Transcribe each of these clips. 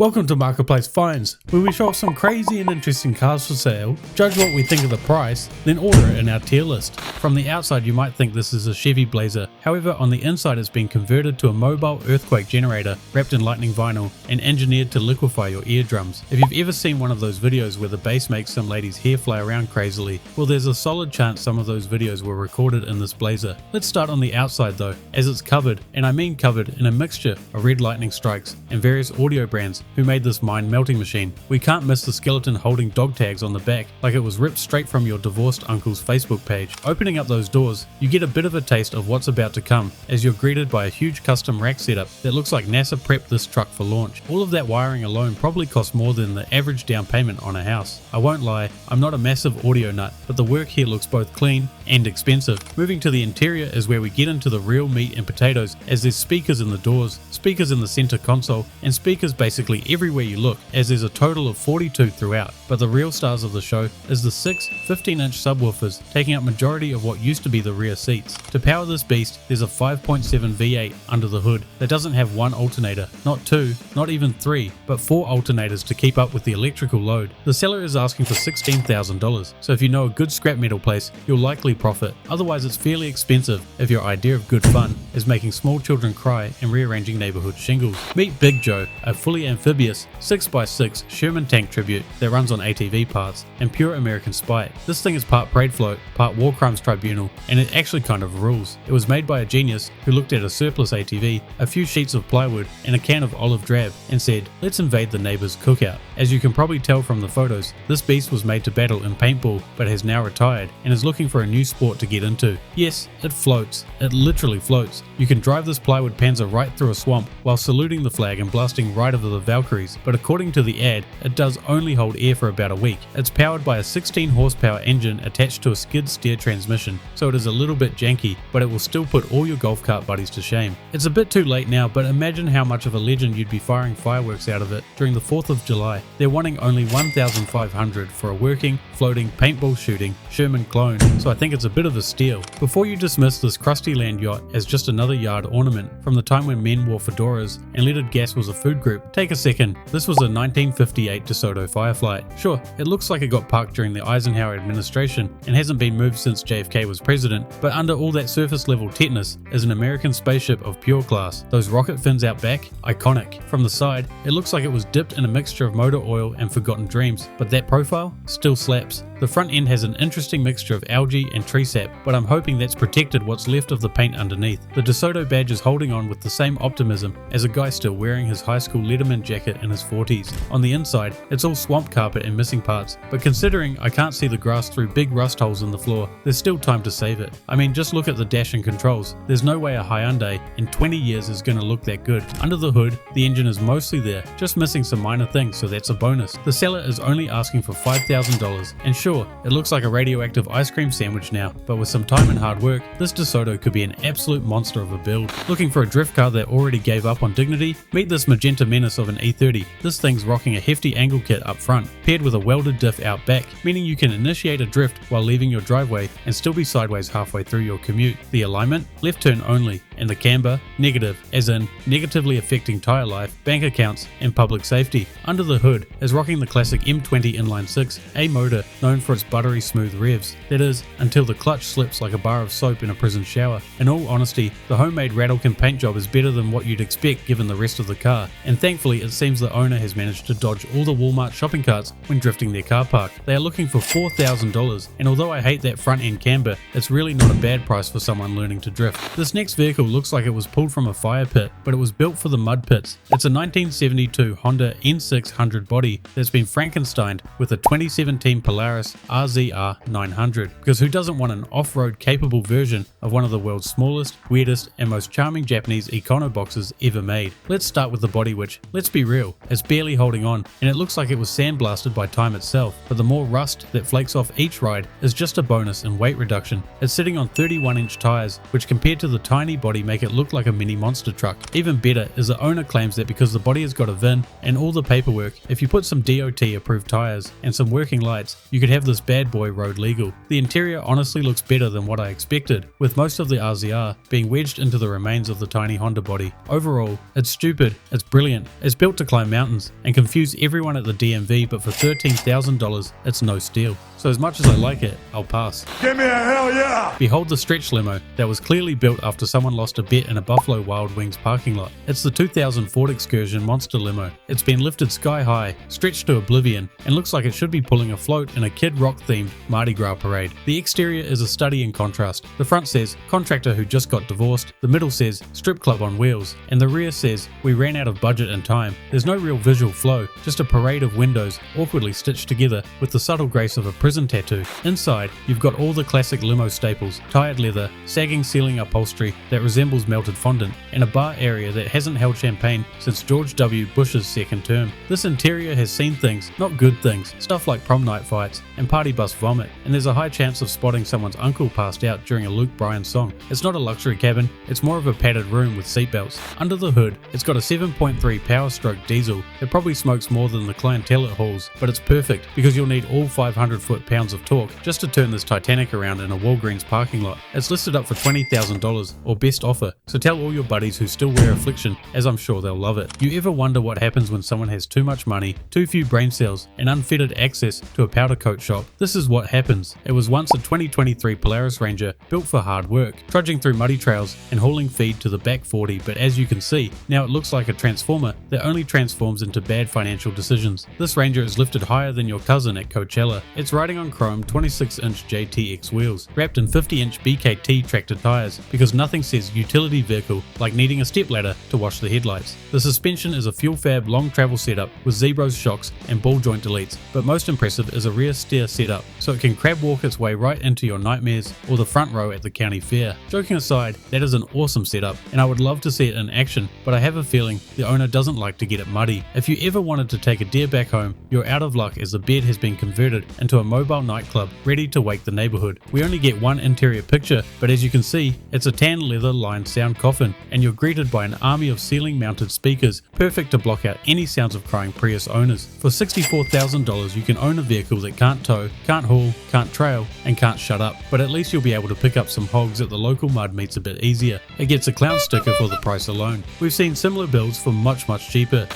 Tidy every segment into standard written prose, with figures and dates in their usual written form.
Welcome to Marketplace Finds, where we show off some crazy and interesting cars for sale, judge what we think of the price, then order it in our tier list. From the outside you might think this is a Chevy Blazer, however on the inside it's been converted to a mobile earthquake generator wrapped in lightning vinyl and engineered to liquefy your eardrums. If you've ever seen one of those videos where the bass makes some lady's hair fly around crazily, well there's a solid chance some of those videos were recorded in this Blazer. Let's start on the outside though, as it's covered, and I mean covered, in a mixture of red lightning strikes and various audio brands who made this mind melting machine. We can't miss the skeleton holding dog tags on the back like it was ripped straight from your divorced uncle's Facebook page. Opening up those doors, you get a bit of a taste of what's about to come as you're greeted by a huge custom rack setup that looks like NASA prepped this truck for launch. All of that wiring alone probably cost more than the average down payment on a house. I won't lie, I'm not a massive audio nut, but the work here looks both clean and expensive. Moving to the interior is where we get into the real meat and potatoes, as there's speakers in the doors, speakers in the center console, and speakers basically everywhere you look, as there's a total of 42 throughout. But the real stars of the show is the 6 15-inch subwoofers taking up majority of what used to be the rear seats. To power this beast, there's a 5.7 V8 under the hood that doesn't have one alternator, not two, not even three, but 4 alternators to keep up with the electrical load. The seller is asking for $16,000, so if you know a good scrap metal place, you'll likely profit. Otherwise it's fairly expensive if your idea of good fun is making small children cry and rearranging neighborhood shingles. Meet Big Joe, a fully amphibious 6x6 Sherman tank tribute that runs on ATV parts and pure American spite. This thing is part parade float, part war crimes tribunal, and it actually kind of rules. It was made by a genius who looked at a surplus ATV, a few sheets of plywood, and a can of olive drab and said, let's invade the neighbor's cookout. As you can probably tell from the photos, this beast was made to battle in paintball but has now retired and is looking for a new sport to get into. Yes, it floats. It literally floats. You can drive this plywood panzer right through a swamp while saluting the flag and blasting right over the Valkyries, but according to the ad, it does only hold air for about a week. It's powered by a 16 horsepower engine attached to a skid steer transmission, so it is a little bit janky, but it will still put all your golf cart buddies to shame. It's a bit too late now, but imagine how much of a legend you'd be firing fireworks out of it during the 4th of July. They're wanting only $1,500 for a working, floating, paintball shooting Sherman clone, so I think it's a bit of a steal. Before you dismiss this crusty land yacht as just another yard ornament from the time when men wore fedoras and leaded gas was a food group, take a second. This was a 1958 DeSoto Firefly. Sure, it looks like it got parked during the Eisenhower administration and hasn't been moved since JFK was president, but under all that surface level tetanus is an American spaceship of pure class. Those rocket fins out back, iconic. From the side, it looks like it was dipped in a mixture of motor oil and forgotten dreams, but that profile still slaps. The front end has an interesting mixture of algae and tree sap, but I'm hoping that's protected what's left of the paint underneath. The DeSoto badge is holding on with the same optimism as a guy still wearing his high school Letterman jacket in his 40s. On the inside, it's all swamp carpet and missing parts, but considering I can't see the grass through big rust holes in the floor, there's still time to save it. I mean, just look at the dash and controls. There's no way a Hyundai in 20 years is going to look that good. Under the hood, the engine is mostly there, just missing some minor things, so that's a bonus. The seller is only asking for $5,000, and sure, it looks like a radioactive ice cream sandwich now, but with some time and hard work, this DeSoto could be an absolute monster of a build. Looking for a drift car that already gave up on dignity? Meet this Magenta menace of an E30. This thing's rocking a hefty angle kit up front, paired with a welded diff out back, meaning you can initiate a drift while leaving your driveway and still be sideways halfway through your commute. The alignment? Left turn only, and the camber? Negative, as in negatively affecting tire life, bank accounts, and public safety. Under the hood is rocking the classic M20 inline 6, a motor known for its buttery smooth revs. That is, until the clutch slips like a bar of soap in a prison shower. In all honesty, the homemade Rattlekin paint job is better than what you'd expect given the rest of the car, and thankfully it seems the owner has managed to dodge all the Walmart shopping carts when drifting their car park. They are looking for $4,000, and although I hate that front end camber, it's really not a bad price for someone learning to drift. This next vehicle looks like it was pulled from a fire pit, but it was built for the mud pits. It's a 1972 Honda N600 body that's been Frankensteined with a 2017 Polaris RZR 900, because who doesn't want an off-road capable version of one of the world's smallest, weirdest, and most charming Japanese econo boxes ever made? Let's start with the body, which, let's be real, is barely holding on, and it looks like it was sandblasted by time itself, but the more rust that flakes off each ride is just a bonus in weight reduction. It's sitting on 31-inch tires, which compared to the tiny body body make it look like a mini monster truck. Even better is the owner claims that because the body has got a VIN and all the paperwork, if you put some DOT approved tyres and some working lights, you could have this bad boy road legal. The interior honestly looks better than what I expected, with most of the RZR being wedged into the remains of the tiny Honda body. Overall, it's stupid, it's brilliant, it's built to climb mountains and confuse everyone at the DMV, but for $13,000 it's no steal. So as much as I like it, I'll pass. Give me a hell yeah! Behold the stretch limo that was clearly built after someone lost a bet in a Buffalo Wild Wings parking lot. It's the 2000 Ford Excursion monster limo. It's been lifted sky high, stretched to oblivion, and looks like it should be pulling a float in a Kid Rock themed Mardi Gras parade. The exterior is a study in contrast. The front says contractor who just got divorced, the middle says strip club on wheels, and the rear says we ran out of budget and time. There's no real visual flow, just a parade of windows awkwardly stitched together with the subtle grace of a prison tattoo. Inside, you've got all the classic limo staples, tired leather, sagging ceiling upholstery that resembles melted fondant, and a bar area that hasn't held champagne since George W. Bush's second term. This interior has seen things, not good things, stuff like prom night fights and party bus vomit, and there's a high chance of spotting someone's uncle passed out during a Luke Bryan song. It's not a luxury cabin, it's more of a padded room with seatbelts. Under the hood, it's got a 7.3 power stroke diesel that probably smokes more than the clientele it hauls, but it's perfect because you'll need all 500 foot-pounds of torque just to turn this Titanic around in a Walgreens parking lot. It's listed up for $20,000 or best offer, so tell all your buddies who still wear Affliction, as I'm sure they'll love it. You ever wonder what happens when someone has too much money, too few brain cells, and unfettered access to a powder coat shop? This is what happens. It was once a 2023 Polaris Ranger built for hard work, trudging through muddy trails and hauling feed to the back 40, but as you can see, now it looks like a transformer that only transforms into bad financial decisions. This Ranger is lifted higher than your cousin at Coachella. It's riding on chrome 26-inch JTX wheels, wrapped in 50-inch BKT tractor tires, because nothing says utility vehicle like needing a stepladder to wash the headlights. The suspension is a fuel fab long travel setup with Zebros shocks and ball joint deletes, but most impressive is a rear steer setup, so it can crab walk its way right into your nightmares or the front row at the county fair. Joking aside, that is an awesome setup, and I would love to see it in action, but I have a feeling the owner doesn't like to get it muddy. If you ever wanted to take a deer back home, you're out of luck, as the bed has been converted into a mobile nightclub ready to wake the neighborhood. We only get one interior picture, but as you can see, it's a tan leather lined sound coffin, and you're greeted by an army of ceiling mounted speakers, perfect to block out any sounds of crying Prius owners. For $64,000 you can own a vehicle that can't tow, can't haul, can't trail, and can't shut up, but at least you'll be able to pick up some hogs at the local mud meets a bit easier. It gets a clown sticker for the price alone. We've seen similar builds for much cheaper.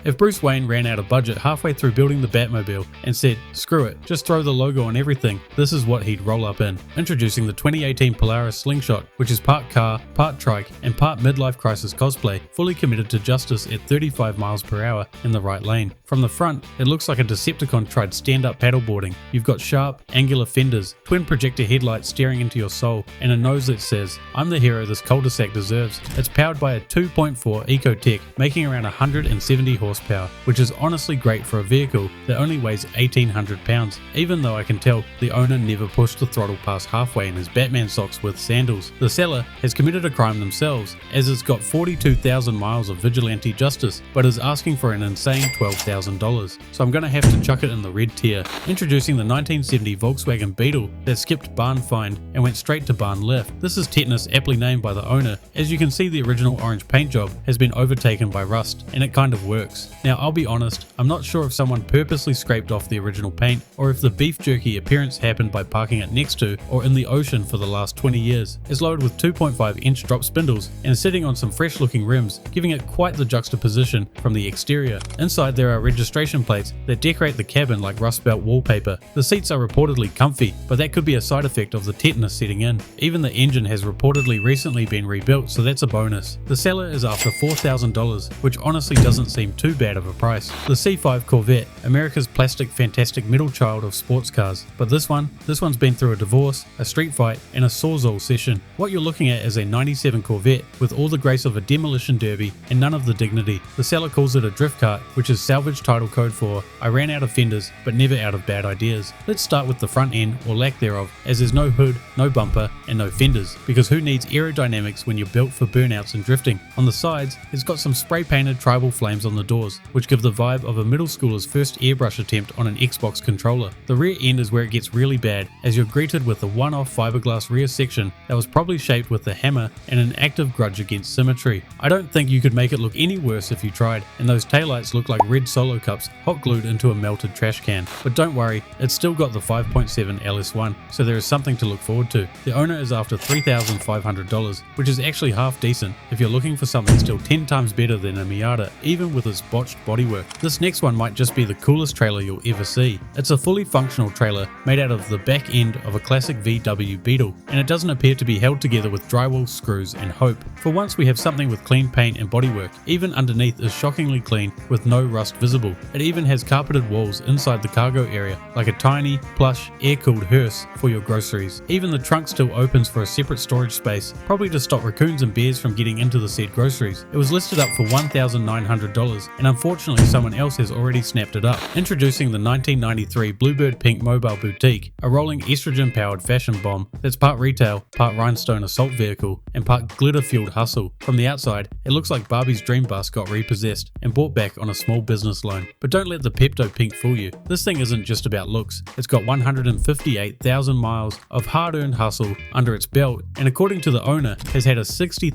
If Bruce Wayne ran out of budget halfway through building the Batmobile and said, screw it, just throw the logo on everything, this is what he'd roll up in. Introducing the 2018 Polaris Slingshot, which is part car, part trike, and part midlife crisis cosplay, fully committed to justice at 35 miles per hour in the right lane. From the front, it looks like a Decepticon tried stand-up paddleboarding. You've got sharp, angular fenders, twin projector headlights staring into your soul, and a nose that says, I'm the hero this cul-de-sac deserves. It's powered by a 2.4 Ecotech, making around 170 horsepower, which is honestly great for a vehicle that only weighs 1,800 pounds, even though I can tell the owner never pushed the throttle past halfway in his Batman socks with sandals. The seller has committed a crime themselves, as it's got 42,000 miles of vigilante justice, but is asking for an insane $12,000. So I'm gonna have to chuck it in the red tier. Introducing the 1970 Volkswagen Beetle that skipped barn find and went straight to barn left. This is tetanus, aptly named by the owner. As you can see, the original orange paint job has been overtaken by rust, and it kind of works. Now I'll be honest, I'm not sure if someone purposely scraped off the original paint, or if the beef jerky appearance happened by parking it next to or in the ocean for the last 20 years. It's loaded with 2.5-inch drop spindles and sitting on some fresh looking rims, giving it quite the juxtaposition from the exterior. Inside there are registration plates that decorate the cabin like Rust Belt wallpaper. The seats are reportedly comfy, but that could be a side effect of the tetanus setting in. Even the engine has reportedly recently been rebuilt, so that's a bonus. The seller is after $4,000, which honestly doesn't seem too bad of a price. The C5 Corvette, America's plastic fantastic middle child of sports cars. But this one's been through a divorce, a street fight, and a Sawzall session. What you're looking at is a 97 Corvette with all the grace of a demolition derby and none of the dignity. The seller calls it a drift cart, which is salvage title code for I ran out of fenders but never out of bad ideas. Let's start with the front end, or lack thereof, as there's no hood, no bumper, and no fenders, because who needs aerodynamics when you're built for burnouts and drifting? On the sides, it's got some spray painted tribal flames on the door doors, which give the vibe of a middle schooler's first airbrush attempt on an Xbox controller. The rear end is where it gets really bad, as you're greeted with a one-off fiberglass rear section that was probably shaped with a hammer and an active grudge against symmetry. I don't think you could make it look any worse if you tried, and those taillights look like red Solo cups hot glued into a melted trash can. But don't worry, it's still got the 5.7 LS1, so there is something to look forward to. The owner is after $3,500, which is actually half decent if you're looking for something still 10 times better than a Miata, even with its botched bodywork. This next one might just be the coolest trailer you'll ever see. It's a fully functional trailer made out of the back end of a classic VW Beetle, and it doesn't appear to be held together with drywall, screws and hope. For once we have something with clean paint and bodywork. Even underneath is shockingly clean with no rust visible. It even has carpeted walls inside the cargo area, like a tiny, plush, air-cooled hearse for your groceries. Even the trunk still opens for a separate storage space, probably to stop raccoons and bears from getting into the said groceries. It was listed up for $1,900, and unfortunately someone else has already snapped it up. Introducing the 1993 Bluebird Pink Mobile Boutique, a rolling estrogen-powered fashion bomb that's part retail, part rhinestone assault vehicle, and part glitter-fueled hustle. From the outside, it looks like Barbie's dream bus got repossessed and bought back on a small business loan. But don't let the Pepto Pink fool you. This thing isn't just about looks. It's got 158,000 miles of hard-earned hustle under its belt, and according to the owner, has had a $60,000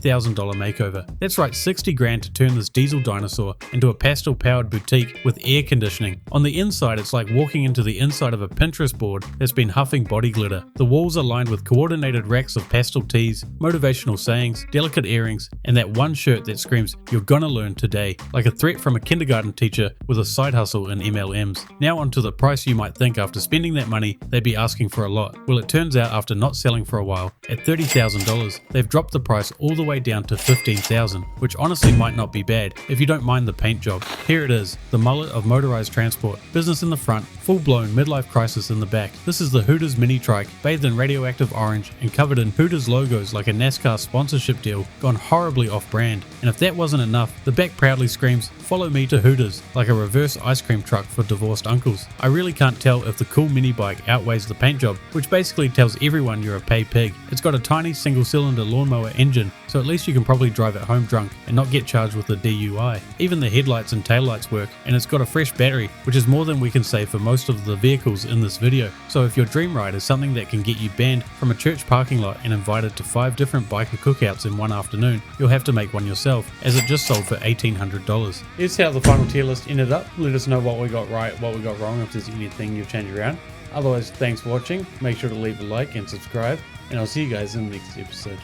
makeover. That's right, 60 grand to turn this diesel dinosaur into a pastel-powered boutique with air conditioning. On the inside, it's like walking into the inside of a Pinterest board that's been huffing body glitter. The walls are lined with coordinated racks of pastel tees, motivational sayings, delicate earrings, and that one shirt that screams, "You're gonna learn today," like a threat from a kindergarten teacher with a side hustle in MLMs. Now onto the price. You might think after spending that money, they'd be asking for a lot. Well, it turns out after not selling for a while, at $30,000, they've dropped the price all the way down to $15,000, which honestly might not be bad if you don't mind the paint job. Here it is, the mullet of motorized transport. Business in the front, full-blown midlife crisis in the back. This is the Hooters mini trike, bathed in radioactive orange and covered in Hooters logos like a NASCAR sponsorship deal gone horribly off-brand. And if that wasn't enough, the back proudly screams, "Follow me to Hooters," like a reverse ice cream truck for divorced uncles. I really can't tell if the cool mini bike outweighs the paint job, which basically tells everyone you're a pay pig. It's got a tiny single-cylinder lawnmower engine, so at least you can probably drive it home drunk and not get charged with a DUI. Even the headlights and taillights work, and it's got a fresh battery, which is more than we can say for most of the vehicles in this video. So if your dream ride is something that can get you banned from a church parking lot and invited to 5 different biker cookouts in one afternoon, you'll have to make one yourself, as it just sold for $1,800. Here's how the final tier list ended up. Let us know what we got right, what we got wrong, if there's anything you've changed around. Otherwise, thanks for watching. Make sure to leave a like and subscribe, and I'll see you guys in the next episode.